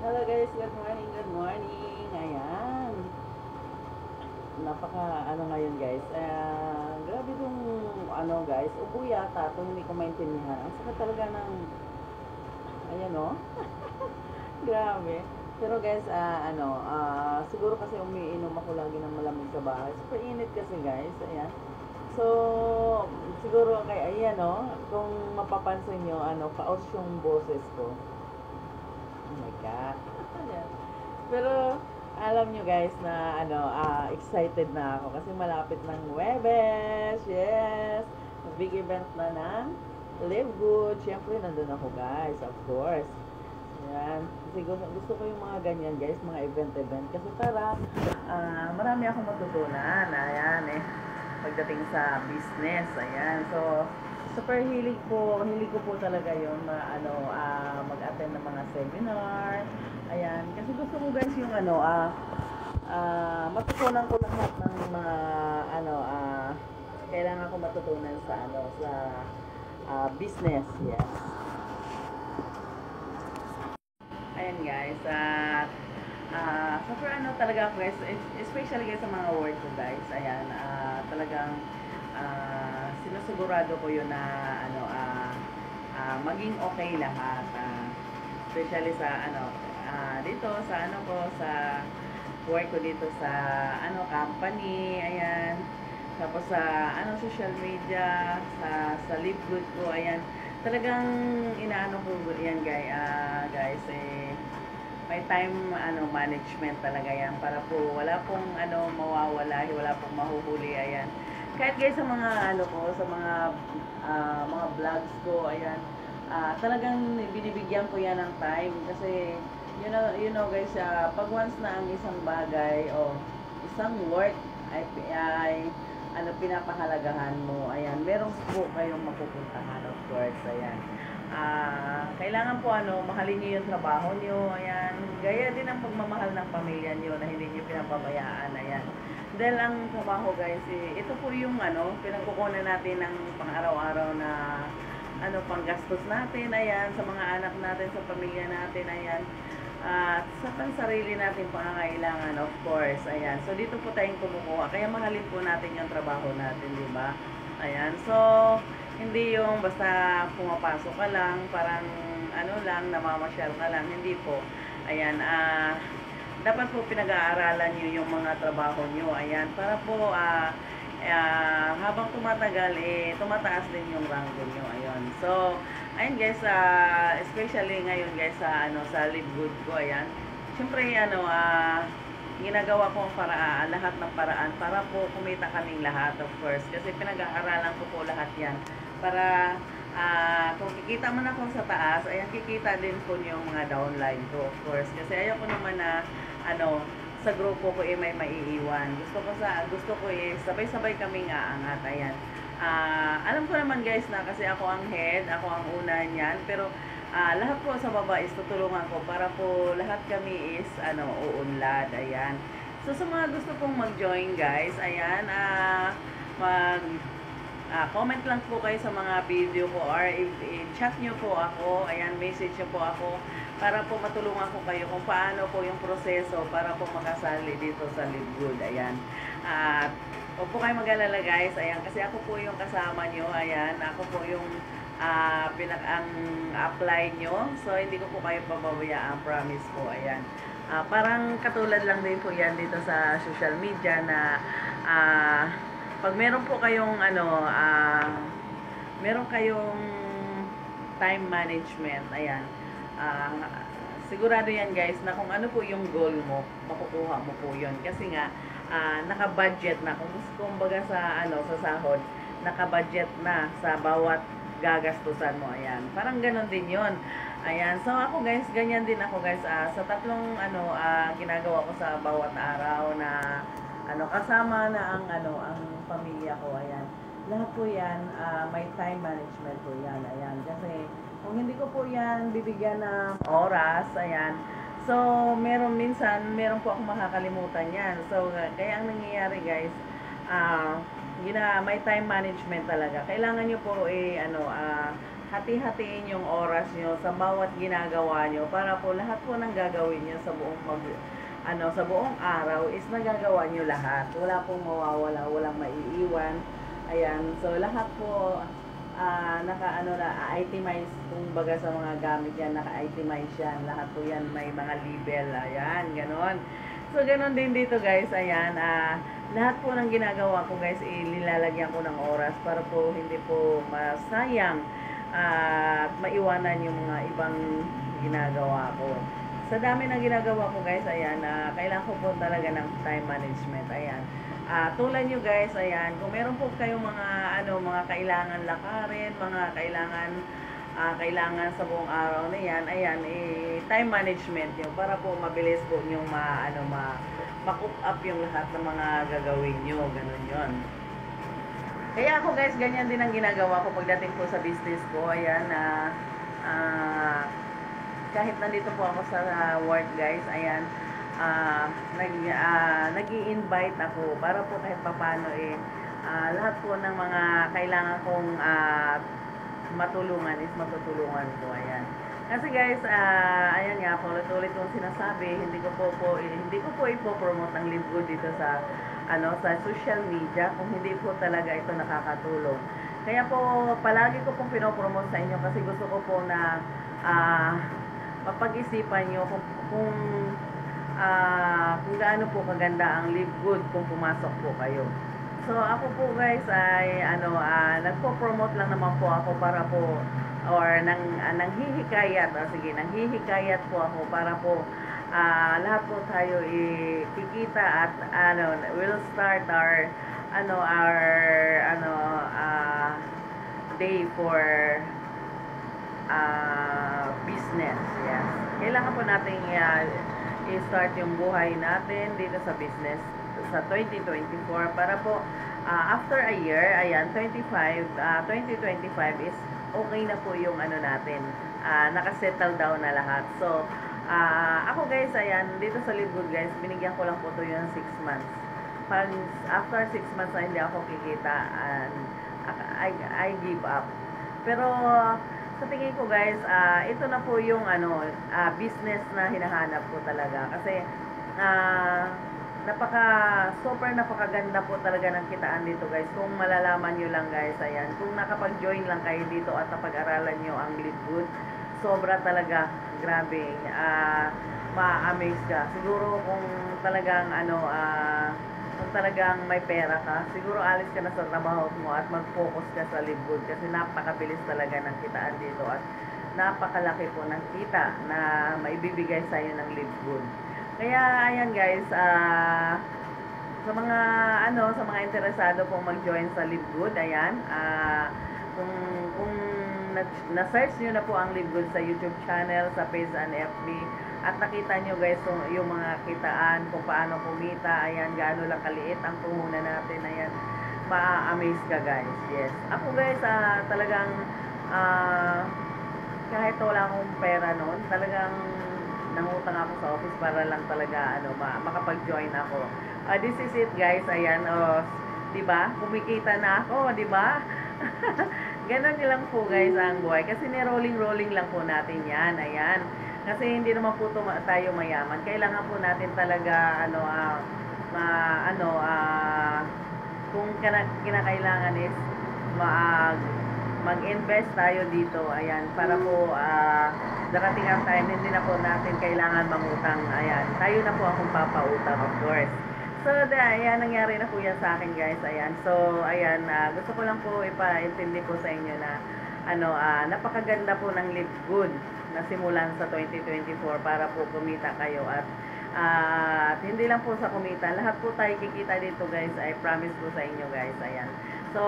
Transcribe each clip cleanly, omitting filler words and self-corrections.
Hello guys, good morning, good morning. Ayan. Napaka ano ngayon guys. Grabe tong ano guys, ubo yata itong hindi ko maintindihan. Ang sakit talaga ng ayan oh. Grabe. Pero guys, siguro kasi umiinom ako lagi ng malamig sa bahay. Super init kasi guys. Ayan. So, siguro kay ayan oh, kung mapapansin nyo, paos yung boses ko. Oh my God. Ayan. Pero, alam nyo guys na excited na ako kasi malapit ng Huwebes. Yes! Big event na ng Live Good. Siyempre, nandun ako guys, of course. Ayan. Kasi gusto ko yung mga ganyan guys, mga event-event. Kasi para marami akong matutunan. Ayan eh. Pagdating sa business. Ayan. So, super hilig ko po talaga yun na mag-attend ng mga seminar. Ayan, kasi gusto ko guys yung matutunan ko lahat ng mga kailangan ko matutunan sa business. Yes. Ayan guys, super talaga ako guys, especially guys sa mga work ko guys. Ayan, talagang sinusigurado ko yun na maging okay lahat. Especially sa dito sa sa work ko dito sa company. Ayan, tapos sa social media, sa Live Good ko. Ayan, talagang inaano ko yan guys may time management talaga yan para po wala pong mawawala, wala pong mahuhuli. Ayan, kahit guys sa mga sa mga vlogs ko. Ayan, talagang binibigyan ko yan ng time kasi you know guys, pag once na ang isang bagay o isang work ay pinapahalagahan mo. Ayan, meron po kayong mapupuntahan, of course. Ayan, kailangan po mahalin niyo yung trabaho niyo. Ayan, gaya din ang pagmamahal ng pamilya niyo na hindi niyo pinapabayaan. Ayan, dahil ang trabaho guys, ito po yung pinagkukunan natin ng pang-araw-araw na panggastos natin. Ayan, sa mga anak natin, sa pamilya natin. Ayan, at sa pansarili natin pangangailangan, of course. Ayan, so dito po tayong kumukuha, kaya mahalin po natin yung trabaho natin, di ba? Ayan, so hindi yung basta pumapasok ka lang, parang lang, namamasyal ka lang. Hindi po. Ayan, dapat po pinag-aaralan nyo yung mga trabaho nyo. Ayan, para po habang tumatagal, tumataas din yung rango nyo. Ayun. So, ayun guys, especially ngayon guys sa Live Good ko. Ayan, syempre ginagawa ko ang lahat ng paraan para po kumita kaming lahat, of course. Kasi pinag-aaralan ko po lahat yan para kung kikita man ako sa taas, ayan, kikita din po yung mga downline ko, of course. Kasi ayaw ko naman na sa grupo ko may maiiwan. Gusto ko sabay-sabay kaming aangat. Ayan. Alam ko naman guys na kasi ako ang head, ako ang una niyan, pero lahat po sa baba is tutulungan ko para po lahat kami is uunlad. Ayan. So sa mga gusto pong mag-join guys, ayan, comment lang po kayo sa mga video ko or i-chat nyo po ako. Ayan, message nyo po ako para po matulungan ko kayo kung paano po yung proseso para po makasali dito sa Live Good. Ayan. At huwag po kayo mag-alala guys. Ayan, kasi ako po yung kasama nyo. Ayan, ako po yung ang apply nyo. So, hindi ko po kayo pababayaan, promise po. Ayan. Parang katulad lang din po yan dito sa social media na pag meron po kayong meron kayong time management. Ayan. Sigurado yan guys na kung ano po yung goal mo, makukuha mo po yun. Kasi nga, naka-budget na. Kung baga sa sahod, naka-budget na sa bawat gagastusan mo. Ayan. Parang ganon din yon. Ayan. So ako guys, ganyan din ako guys. Sa tatlong ginagawa ko sa bawat araw na kasama na ang pamilya ko. Ayan. Lahat po yan, may time management po yan. Ayan. Kasi kung hindi ko po yan bibigyan ng oras, ayan. So, meron po akong makakalimutan yan. So, kaya ang nangyayari guys, may time management talaga. Kailangan nyo po hati-hatiin yung oras nyo sa bawat ginagawa nyo para po lahat po ng gagawin nyo sa sa buong araw is nagagawa nyo lahat. Wala pong mawawala, walang maiiwan. Ayan, so lahat po itemize kumbaga sa mga gamit yan, naka-itemize yan. Lahat po yan may mga label. Ayan, ganon. So, ganon din dito guys. Ayan, lahat po ng ginagawa ko guys, ililalagyan ko ng oras para po hindi po masayang at maiwanan yung mga ibang ginagawa ko. Sa dami ng ginagawa ko guys, ayan, kailangan ko po talaga ng time management. Ayan. Tulad nyo guys, ayan, kung meron po kayong mga kailangan lakarin, mga kailangan sa buong araw na yan, ayan, time management nyo para po mabilis po nyo ma-cook up yung lahat ng mga gagawin nyo, ganun yon. Kaya ako guys, ganyan din ang ginagawa ko pagdating po sa business ko, ayan, kahit nandito po ako sa work guys, ayan, nag-i-invite ako para po kahit papano lahat po ng mga kailangan kong matulungan is matutulungan ko. Ayan. Kasi guys, ayan nga po, ulit-ulit kong sinasabi, hindi ko po ipopromote ang Live Good dito sa sa social media kung hindi po talaga ito nakakatulong. Kaya po palagi ko pong pinopromote sa inyo kasi gusto ko po na mapag-isipan nyo kung gaano po kaganda ang Live Good kung pumasok po kayo. So ako po guys ay nagpo-promote lang naman po ako para po nanghihikayat po ako para po lahat po tayo kikita at we'll start our day for business. Yes. Kailangan po natin i-start yung buhay natin dito sa business sa 2024 para po after a year, ayan, 2025 is okay na po yung natin. Nakasettle down na lahat. So, ako guys, ayan, dito sa Live Good guys, binigyan ko lang po to yung 6 months. Pag after 6 months hindi ako kikita, and I give up. Pero sa tingin ko guys, ito na po yung business na hinahanap ko talaga kasi napakaganda po talaga ng kitaan dito guys. Kung malalaman nyo lang guys, ayan, kung nakapag-join lang kayo dito at napag-aralan nyo ang Live Good, sobra talaga, grabe, ma-amaze ka. Siguro kung talagang kung talagang may pera ka, siguro alis ka na sa trabaho mo at mag-focus ka sa Live Good kasi napakabilis talaga ng kitaan dito at napakalaki po ng kita na maibibigay sa iyo ng Live Good. Kaya ayan guys, sa mga interesado pong mag-join sa Live Good, ayan, kung na-search nyo na po ang Live Good sa YouTube channel, sa page and FB, at nakita nyo guys yung mga kitaan, kung paano kumita, ayan, gaano lang kaliit ang puhunan natin, ayan, ma-amaze ka guys. Yes. Ako guys, talagang kahit wala akong pera noon, talagang nangutang ako sa office para lang talaga makapag-join ako. This is it guys, ayan, 'di ba? Kumikita na ako, 'di ba? Ganon lang po guys ang buhay kasi ni-rolling lang po natin 'yan, ayan. Kasi hindi naman po tayo mayaman. Kailangan po natin talaga kung kinakailangan is mag-invest tayo dito, ayan, para po darating ang time hindi na po natin kailangan mangutang, ayan, tayo na po akong papautang, of course. So, ayan, nangyari na po yan sa akin guys, ayan. So, ayan, gusto ko lang po ipaintindi po sa inyo na napakaganda po ng Live Good na simulan sa 2024 para po kumita kayo at hindi lang po sa kumita, lahat po tayo kikita dito guys, I promise po sa inyo guys, ayan. So,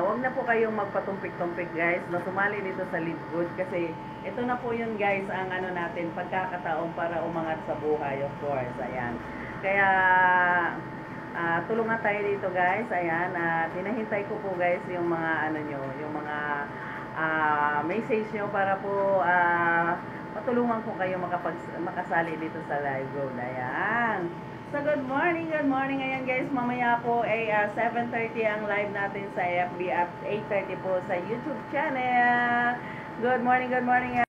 wag na po kayong magpatumpik-tumpik guys na sumali dito sa Live Good kasi ito na po yun guys ang natin, pagkakataon para umangat sa buhay, of course, ayan. Kaya tulungan tayo dito guys, ayan, hinahintay ko po guys yung mga yung mga message nyo para po matulungan ko kayo makasali dito sa Live Good, ayan. So, good morning. Ayan guys, mamaya po ay 7:30 ang live natin sa FB at 8:30 po sa YouTube channel. Good morning.